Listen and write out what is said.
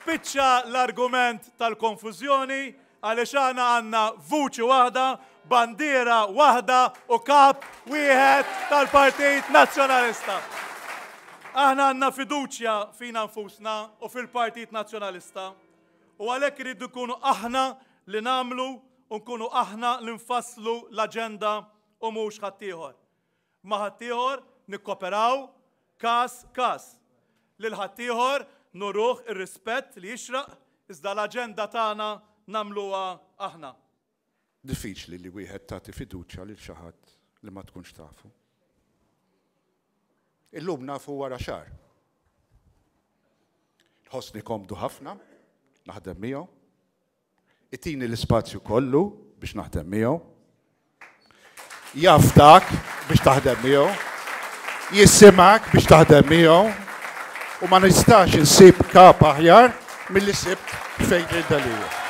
Spiċċa l-argument tal-konfużjoni għaliex aħna għandna vuċi waħda, bandiera waħda u kap wieħed tal-Partit Nazzjonalista. Aħna għandna fiduċja fina nfusna u fil-Partit Nazzjonalista u għalhekk iridu nkunu aħna li nagħmlu u nkunu aħna li nfasslu l-aġenda u mhux ħaddieħor. Ma' ħaddieħor nikkoperaw każ. Lil ħaddieħor nuruh ir-rispett li jixraq iżda l-aġenda tagħna nagħmluha aħna. Diffiċli li wieħed tagħti fiduċja lil xi ħadd li ma tkunx tafu. Illum nafu wara xahar. Ħossni komdu ħafna, naħdem miegħu. Itini l-ispazju kollu biex naħdem miegħu. Jaftak biex taħdem miegħu. Jissimak biex taħdem miegħu. U ma nistax insib kap aħjar milli sibt fejn id-dalija.